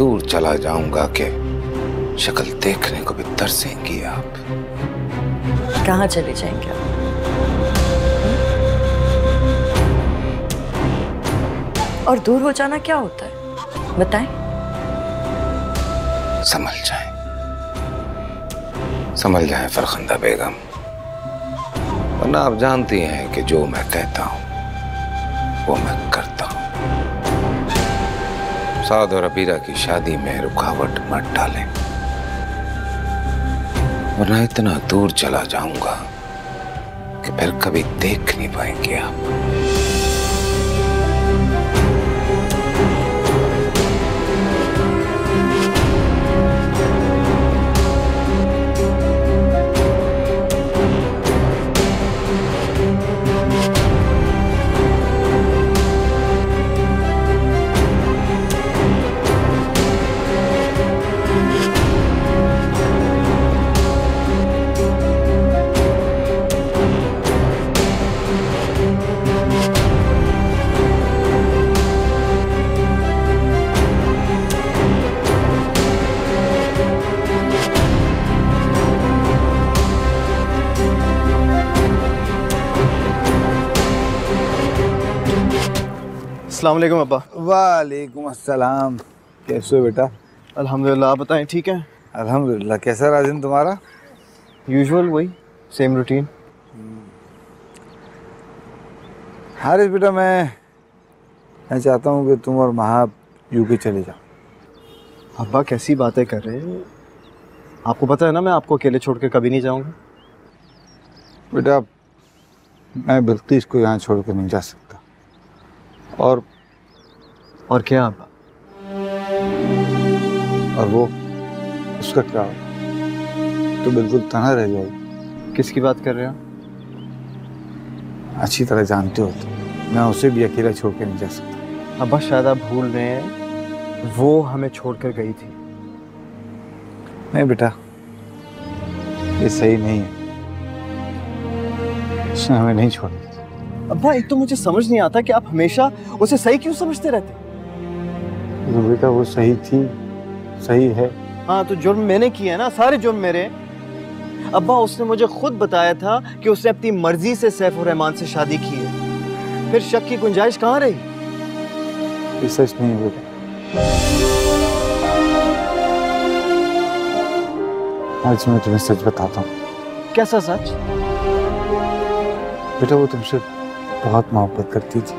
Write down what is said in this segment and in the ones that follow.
दूर चला जाऊंगा कि शक्ल देखने को भी तरसेंगी आप। कहाँ चले जाएंगे आप? और दूर हो जाना क्या होता है बताएं? समझ जाए फरखंदा बेगम, वरना आप जानती हैं कि जो मैं कहता हूं वो मैं करता हूं। साद और अबीरा की शादी में रुकावट मत डालें, वरना इतना दूर चला जाऊंगा कि फिर कभी देख नहीं पाएंगे आप। अस्सलाम वालेकुम अब्बा। वालेकुम अस्सलाम। कैसे हो बेटा? अल्हम्दुलिल्लाह, आप बताएं ठीक है? अल्हम्दुलिल्लाह। कैसा रहा दिन तुम्हारा? यूजुअल, वही सेम रूटीन। हारिस बेटा, मैं चाहता हूँ कि तुम और महा यूके चले जाओ। अब्बा कैसी बातें कर रहे हैं? आपको पता है ना मैं आपको अकेले छोड़ के कभी नहीं जाऊँगा। बेटा, मैं बिल्किस को यहाँ छोड़ कर नहीं जा सकता। और क्या अब्बा? और वो उसका क्या हो? तो बिल्कुल तन्हा रह जाएगी। किसकी बात कर रहे हो? अच्छी तरह जानते हो तो मैं उसे भी अकेला छोड़ के नहीं जा सकता। अब्बा शायद आप भूल रहे हैं, वो हमें छोड़कर गई थी। नहीं बेटा, ये सही नहीं है। उसने हमें नहीं छोड़ा। अब्बा, एक तो मुझे समझ नहीं आता कि आप हमेशा उसे सही क्यों समझते रहते? बेटा, वो सही थी, सही है। हाँ, तो जुर्म मैंने किया है ना, सारे जुर्म मेरे। अब्बा, उसने मुझे खुद बताया था कि उसने अपनी मर्जी से सैफ और रहमान से शादी की है। फिर शक की गुंजाइश कहाँ रही? ये सच नहीं है बेटा। आज मैं तुम्हें सच बताता हूँ। कैसा सच? बेटा, वो तुमसे बहुत मोहब्बत करती थी,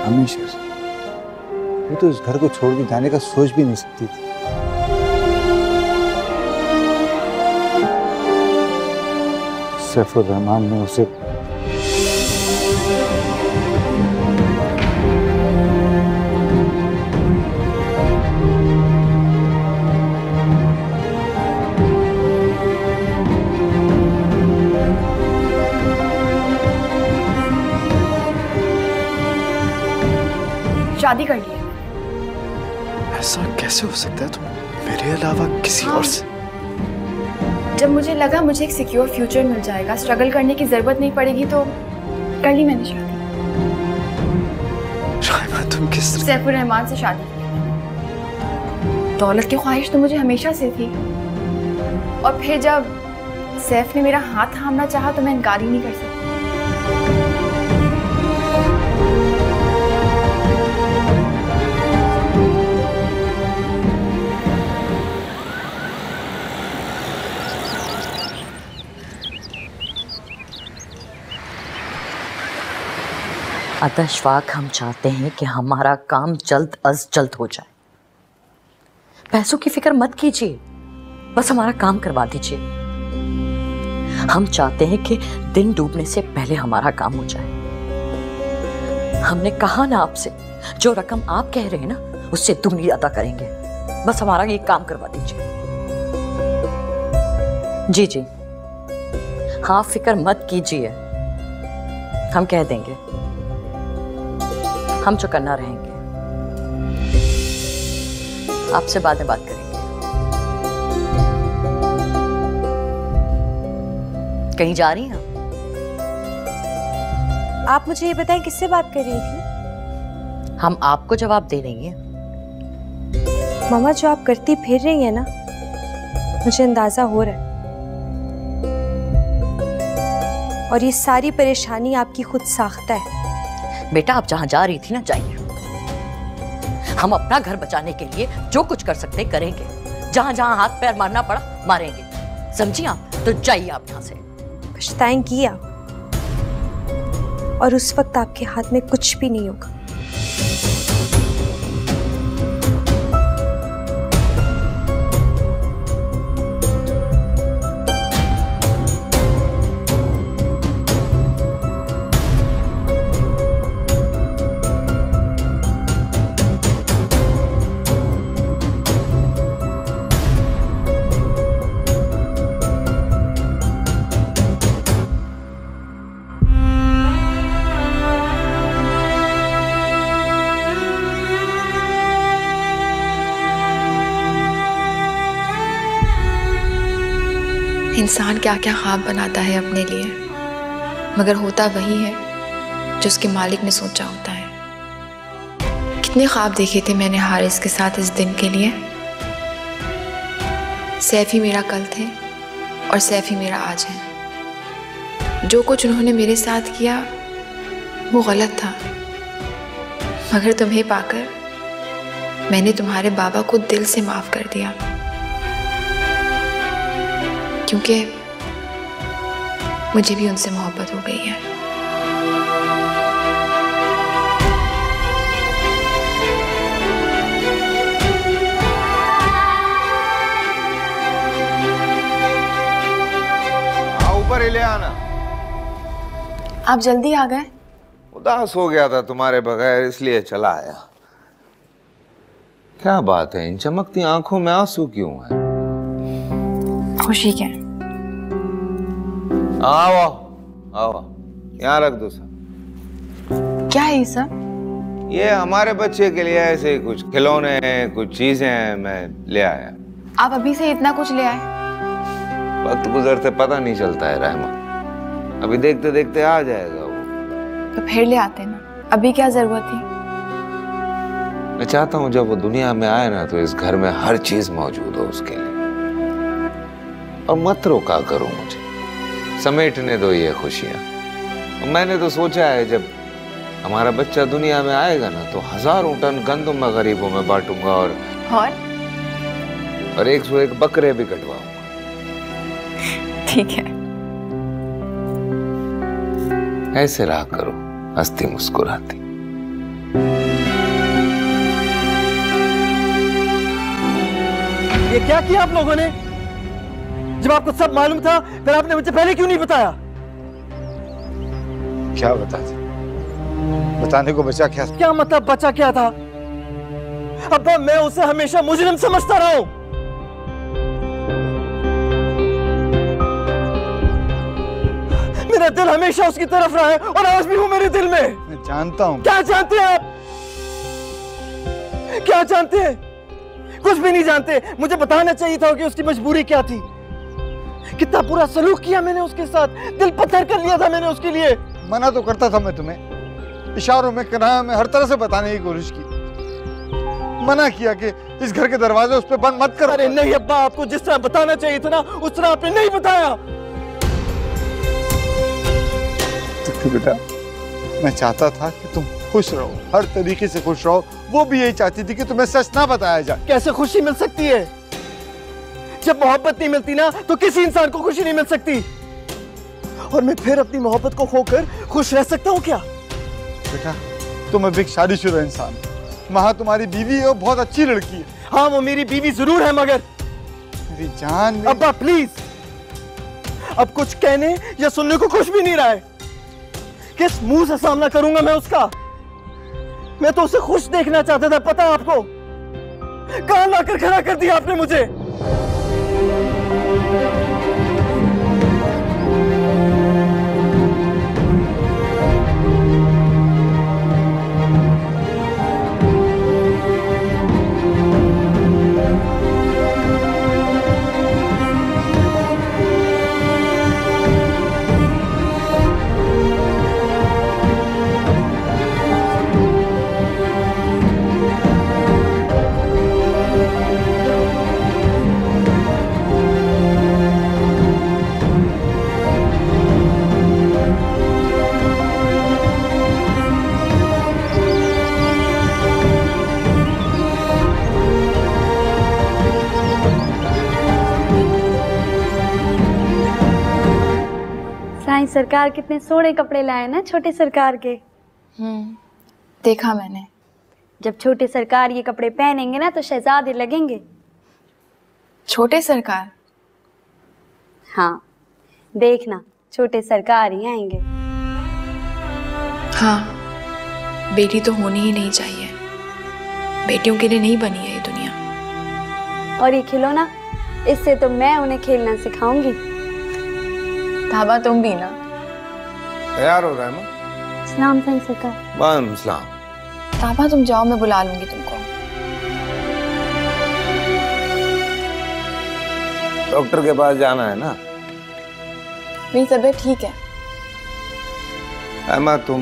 हमेशा से। वो तो इस घर को छोड़ के जाने का सोच भी नहीं सकती थी। सैफुर रहमान ने उसे शादी कर ली। ऐसा कैसे हो सकता है? तुम मेरे अलावा किसी और से? जब मुझे लगा मुझे एक सिक्योर फ्यूचर मिल जाएगा, स्ट्रगल करने की जरूरत नहीं पड़ेगी, तो कर ली मैंने शादी। शायमा, तुम किस? सैफुर रहमान से शादी की। दौलत की ख्वाहिश तो मुझे हमेशा से थी, और फिर जब सैफ ने मेरा हाथ थामना चाहा तो मैं इनकार ही नहीं कर सकती। अतशफाक, हम चाहते हैं कि हमारा काम जल्द अज जल्द हो जाए। पैसों की फिक्र मत कीजिए, बस हमारा काम करवा दीजिए। हम चाहते हैं कि दिन डूबने से पहले हमारा काम हो जाए। हमने कहा ना आपसे, जो रकम आप कह रहे हैं ना उससे दुगनी अदा करेंगे। बस हमारा ये काम करवा दीजिए। जी जी हाँ, फिक्र मत कीजिए, हम कह देंगे। हम जो करना रहेंगे, आपसे बाद में बात करेंगे। कहीं जा रही हैं आप मुझे ये बताएं, किससे बात कर रही थी? हम आपको जवाब दे देंगे। मामा, जो आप करती फिर रही है ना, मुझे अंदाजा हो रहा है, और ये सारी परेशानी आपकी खुद साख्ता है। बेटा, आप जहां जा रही थी ना, जाइए। हम अपना घर बचाने के लिए जो कुछ कर सकते करेंगे, जहां जहां हाथ पैर मारना पड़ा मारेंगे, समझी आप? तो जाइए आप यहां से। पछताएंगी आप, और उस वक्त आपके हाथ में कुछ भी नहीं होगा। इंसान क्या क्या ख्वाब बनाता है अपने लिए, मगर होता वही है जो उसके मालिक ने सोचा होता है। कितने ख्वाब देखे थे मैंने हारिस के साथ इस दिन के लिए। सैफ ही मेरा कल थे और सैफ ही मेरा आज है। जो कुछ उन्होंने मेरे साथ किया वो गलत था, मगर तुम्हें पाकर मैंने तुम्हारे बाबा को दिल से माफ कर दिया, क्योंकि मुझे भी उनसे मोहब्बत हो गई है। ऊपर ही ले आना। आप जल्दी आ गए? उदास हो गया था तुम्हारे बगैर, इसलिए चला आया। क्या बात है, इन चमकती आंखों में आंसू क्यों है? खुशी के। आओ आओ, यहाँ रख दो सब। क्या है ये सब? ये हमारे बच्चे के लिए ऐसे ही कुछ खिलौने हैं, कुछ चीजें हैं, मैं ले आया। आप अभी से इतना कुछ ले आए? वक्त गुजरते पता नहीं चलता है रहमा, अभी देखते देखते आ जाएगा वो। तो फिर ले आते ना, अभी क्या जरूरत थी? मैं चाहता हूँ जब वो दुनिया में आए ना, तो इस घर में हर चीज मौजूद हो उसके लिए। और मत रोका करो मुझे, समेटने दो ये खुशियां। मैंने तो सोचा है जब हमारा बच्चा दुनिया में आएगा ना, तो 1000 टन गंदम मैं गरीबों में बांटूंगा, और 101 बकरे भी कटवाऊंगा। ठीक है। ऐसे रहा करो, हंसती मुस्कुराती। ये क्या किया आप लोगों ने? जब आपको सब मालूम था, फिर आपने मुझे पहले क्यों नहीं बताया? क्या बताते? बताने को बचा क्या? क्या मतलब बचा क्या था? अब्बा, मैं उसे हमेशा मुजरिम समझता रहा हूं। मेरा दिल हमेशा उसकी तरफ रहा है, और आज भी हूं मेरे दिल में। मैं जानता हूं। क्या जानते हैं आप? क्या जानते हैं? कुछ भी नहीं जानते। मुझे बताना चाहिए था कि उसकी मजबूरी क्या थी। कितना बुरा सलूक किया मैंने उसके साथ, दिल पत्थर कर लिया था मैंने उसके लिए। मना तो करता था मैं तुम्हें, इशारों में, किनारों में, हर तरह से बताने की कोशिश की। मना किया कि इस घर के दरवाजे उस पर बंद मत करो। अरे नहीं अब्बा, आपको जिस तरह बताना चाहिए था ना, उस तरह आपने नहीं बताया। तो बेटा, मैं चाहता था कि तुम खुश रहो, हर तरीके से खुश रहो। वो भी यही चाहती थी कि तुम्हें सच ना बताया जाए। कैसे खुशी मिल सकती है? जब मोहब्बत नहीं मिलती ना, तो किसी इंसान को खुशी नहीं मिल सकती। और मैं फिर अपनी मोहब्बत को खोकर खुश रह सकता हूँ क्या? बेटा, तुम अभी एक शादीशुदा इंसान, वहां तुम्हारी बीवी है, वो बहुत अच्छी लड़की है। हाँ, वो मेरी बीवी जरूर है, मगर मेरी जान। अब्बा प्लीज, अब कुछ कहने या सुनने को कुछ भी नहीं रहा है। किस मुंह से सामना करूंगा मैं उसका? मैं तो उसे खुश देखना चाहता था, पता आपको? कहां लाकर खड़ा कर दिया आपने मुझे। सरकार कितने सोहने कपड़े लाए ना छोटे सरकार के। देखा मैंने। जब छोटे सरकार ये कपड़े पहनेंगे ना तो शहजादे लगेंगे। छोटे सरकार? हाँ, देखना छोटे सरकार ही आएंगे। हाँ, बेटी तो होनी ही नहीं चाहिए। बेटियों के लिए नहीं बनी है ये दुनिया। और ये खिलौना, इससे तो मैं उन्हें खेलना सिखाऊंगी। ताबा तुम भी ना। तैयार हो रहा है माँ? सलाम सरकार। वालेकुम सलाम। ताबा तुम जाओ, मैं बुला लूंगी तुमको। डॉक्टर के पास जाना है ना? मेरी तबीयत ठीक है। अम्मा, तुम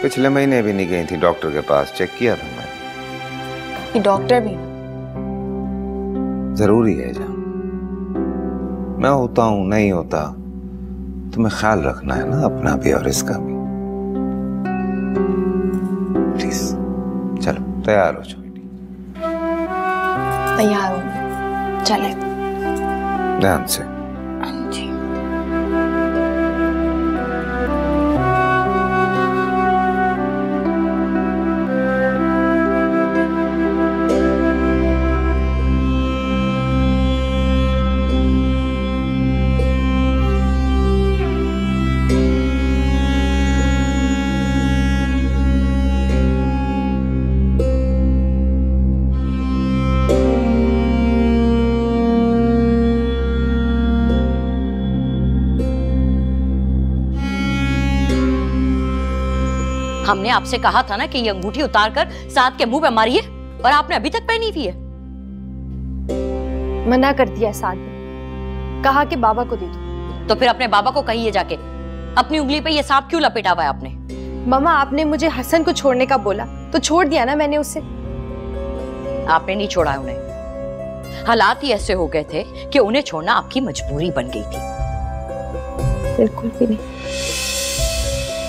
पिछले महीने भी नहीं गई थी डॉक्टर के पास, चेक किया था मैंने। ये डॉक्टर भी ना। जरूरी है जान। मैं होता हूं नहीं होता, तुम्हें ख्याल रखना है ना अपना भी और इसका भी। प्लीज चलो तैयार हो जाओ। तैयार हूँ, चले। ध्यान से। जी। हमने आपसे कहा था ना कि ये अंगूठी उतार कर साथ के मुंह पे मारिए, और आपने अभी तक पहनी हुई है। मना कर दिया साथ ने, कहा कि बाबा को दे दो। तो फिर अपने बाबा को कहिए जाके, अपनी उंगली पे ये सांप क्यों लपेटा हुआ है आपने? मामा, आपने मुझे हसन को छोड़ने का बोला तो छोड़ दिया ना मैंने उसे। आपने नहीं छोड़ा उन्हें। हालात ही ऐसे हो गए थे कि उन्हें छोड़ना आपकी मजबूरी बन गई थी। बिल्कुल भी नहीं,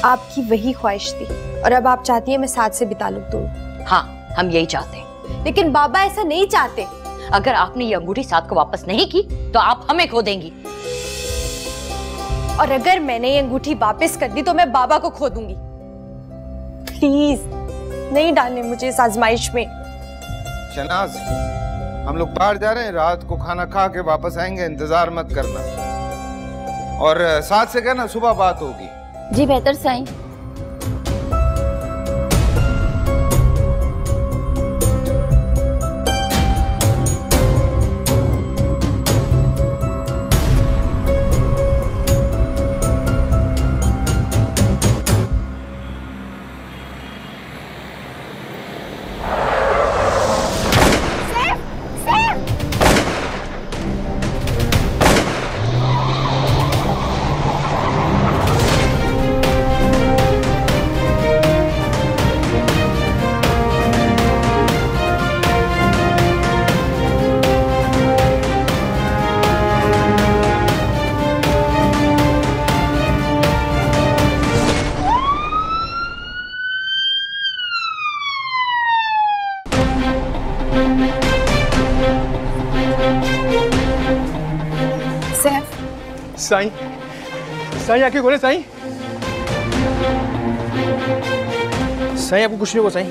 आपकी वही ख्वाहिश थी और अब आप चाहती हैं मैं साथ से भी ताल्लुक तोड़ूं। हाँ, हम यही चाहते हैं। लेकिन बाबा ऐसा नहीं चाहते। अगर आपने ये अंगूठी साथ को वापस नहीं की तो आप हमें खो देंगी। और अगर मैंने ये अंगूठी वापस कर दी तो मैं बाबा को खो दूंगी। प्लीज नहीं डालने मुझे इस आजमाइश में। शहनाज, हम लोग बाहर जा रहे हैं, रात को खाना खा के वापस आएंगे, इंतजार मत करना। और साथ से कहना सुबह बात होगी। जी बेहतर साईं। साईं, साईं आके खोले साईं। साईं आपको कुछ नहीं होगा साईं।